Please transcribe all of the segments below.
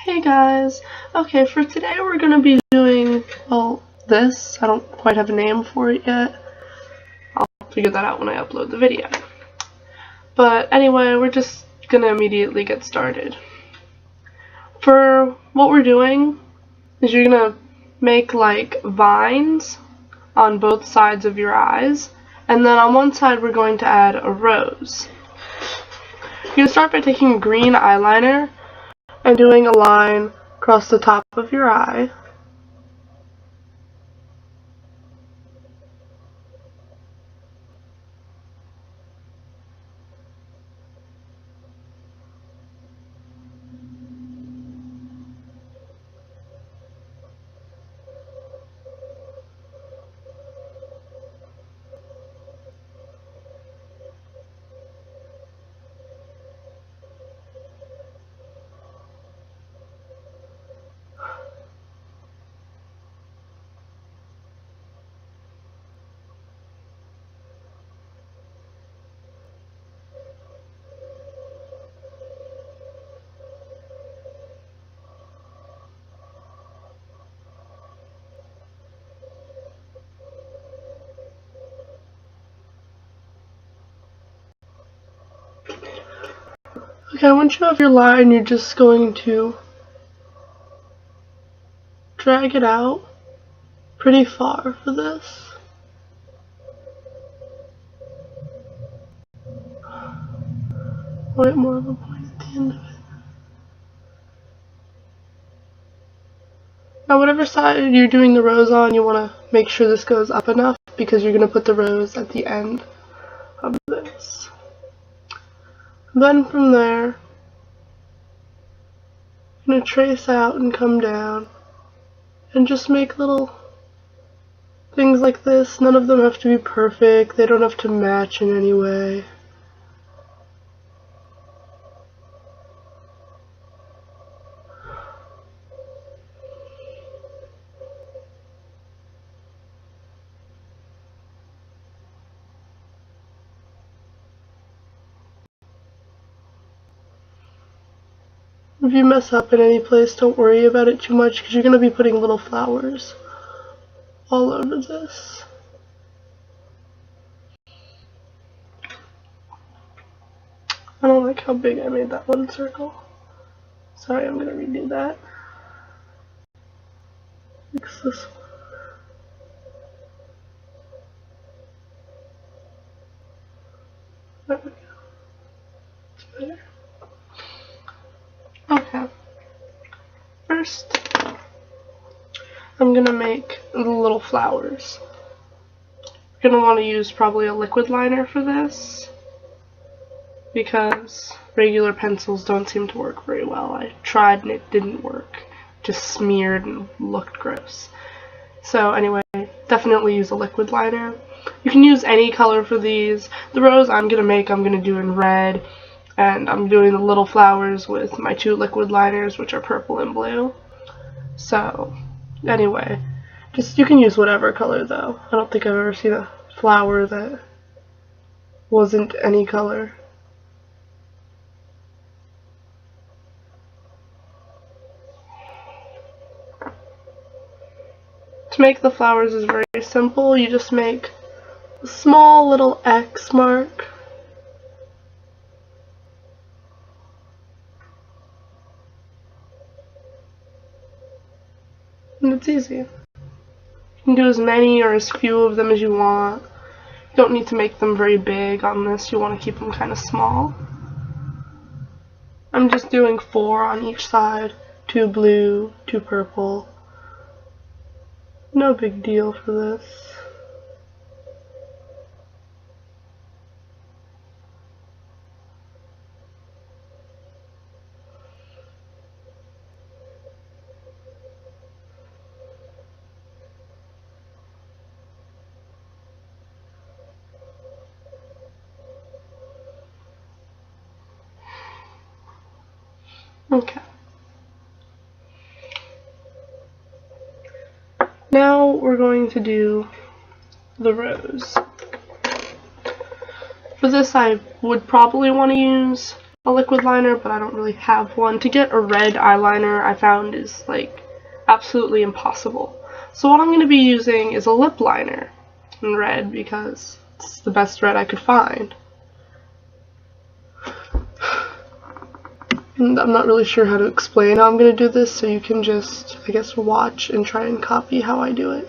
Hey guys! Okay, for today we're going to be doing, well, this. I don't quite have a name for it yet. I'll figure that out when I upload the video. But anyway, we're just going to immediately get started. For what we're doing is you're going to make like vines on both sides of your eyes, and then on one side we're going to add a rose. You're going to start by taking green eyeliner and doing a line across the top of your eye. Okay, once you have your line, you're just going to drag it out pretty far for this. Want more of a point at the end of it. Now whatever side you're doing the rose on, you want to make sure this goes up enough because you're going to put the rose at the end of this. Then from there, I'm going to trace out and come down and just make little things like this. None of them have to be perfect. They don't have to match in any way. If you mess up in any place, don't worry about it too much because you're going to be putting little flowers all over this. I don't like how big I made that one circle. Sorry, I'm going to redo that. Fix this one. There we go. It's better. Okay. First, I'm going to make the little flowers. You're going to want to use probably a liquid liner for this because regular pencils don't seem to work very well. I tried and it didn't work. Just smeared and looked gross. So anyway, definitely use a liquid liner. You can use any color for these. The rose I'm going to do in red. And I'm doing the little flowers with my two liquid liners, which are purple and blue. So, anyway, you can use whatever color though. I don't think I've ever seen a flower that wasn't any color. To make the flowers is very simple. You just make a small little X mark. And it's easy. You can do as many or as few of them as you want. You don't need to make them very big on this. You want to keep them kind of small. I'm just doing 4 on each side. 2 blue, 2 purple. No big deal for this. Okay. Now we're going to do the rose. For this I would probably want to use a liquid liner, but I don't really have one. To get a red eyeliner, I found is like absolutely impossible. So what I'm going to be using is a lip liner in red because it's the best red I could find. And I'm not really sure how to explain how I'm going to do this, so you can just, I guess, watch and try and copy how I do it.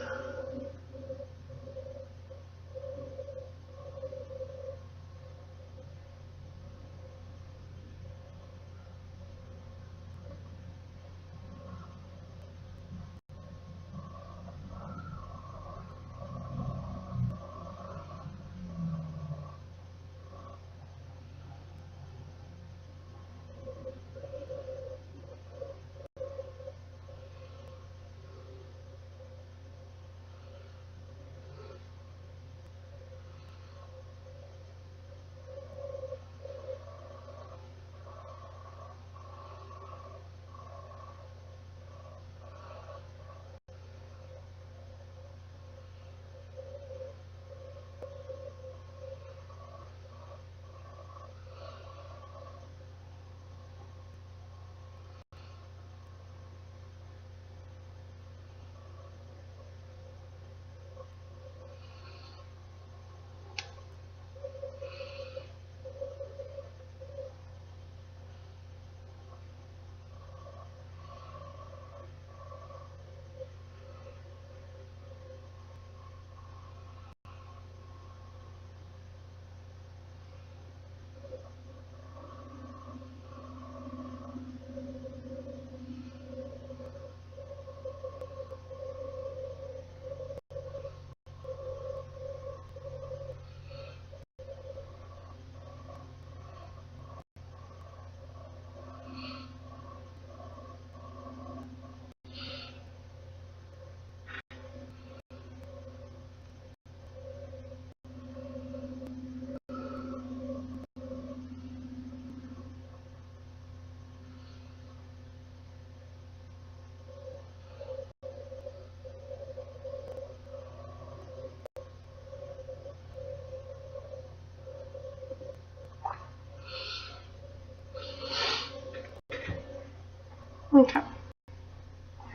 Okay.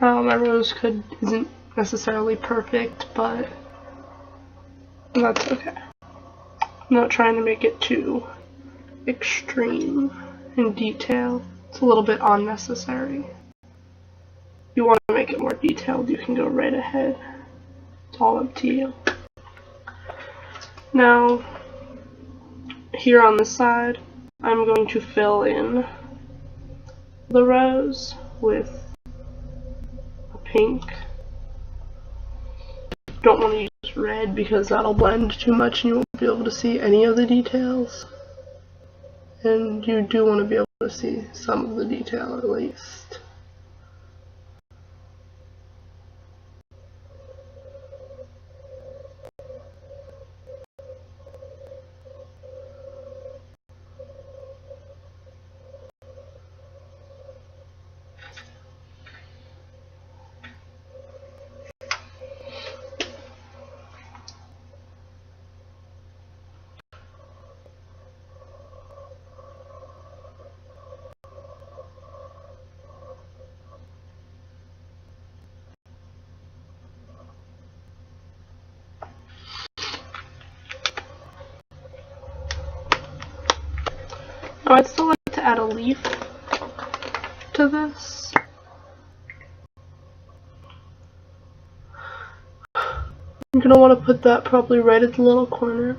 My rose isn't necessarily perfect, but that's okay. I'm not trying to make it too extreme in detail. It's a little bit unnecessary. If you want to make it more detailed, you can go right ahead. It's all up to you. Now, here on this side, I'm going to fill in the rose with a pink. Don't want to use red because that'll blend too much and you won't be able to see any of the details. And you do want to be able to see some of the detail at least. Oh, I'd still like to add a leaf to this. You're going to want to put that probably right at the little corner.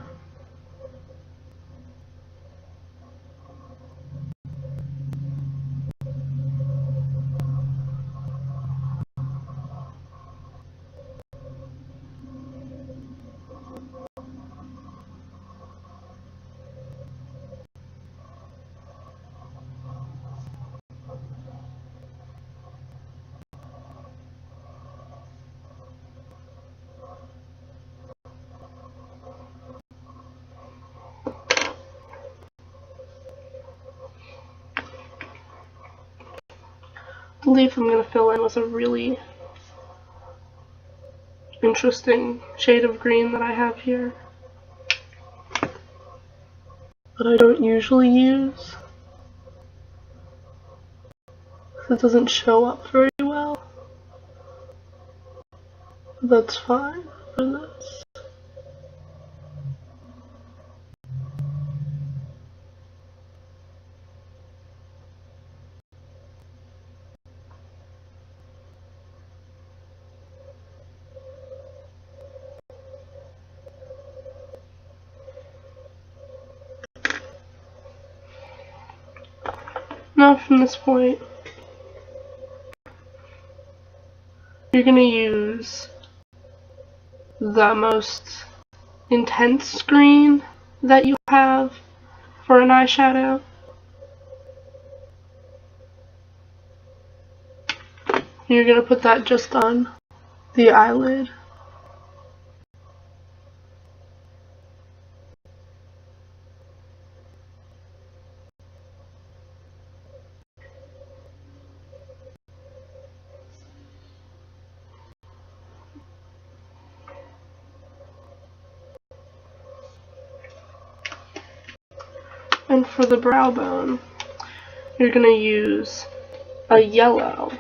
The leaf I'm going to fill in with a really interesting shade of green that I have here, that I don't usually use. It doesn't show up very well. That's fine for this. Now from this point, you're going to use the most intense green that you have for an eyeshadow. You're going to put that just on the eyelid. And for the brow bone, you're going to use a yellow.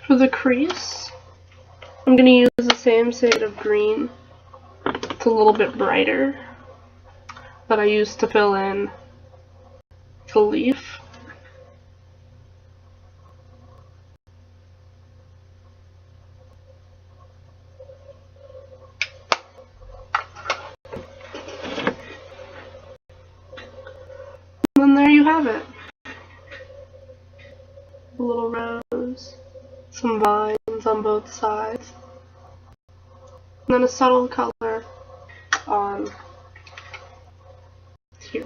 For the crease, I'm going to use the same shade of green. It's a little bit brighter that I used to fill in the leaf. And then there you have it. A little rose, some vines on both sides, and then a subtle color on here.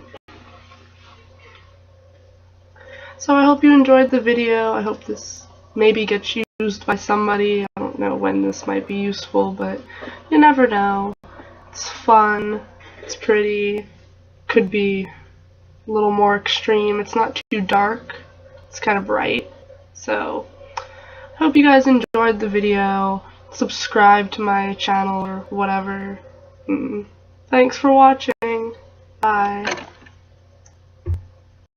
So I hope you enjoyed the video. I hope this maybe gets used by somebody. I don't know when this might be useful, but you never know. It's fun, it's pretty, could be a little more extreme. It's not too dark, it's kind of bright. So I hope you guys enjoyed the video. Subscribe to my channel or whatever. Thanks for watching. Bye.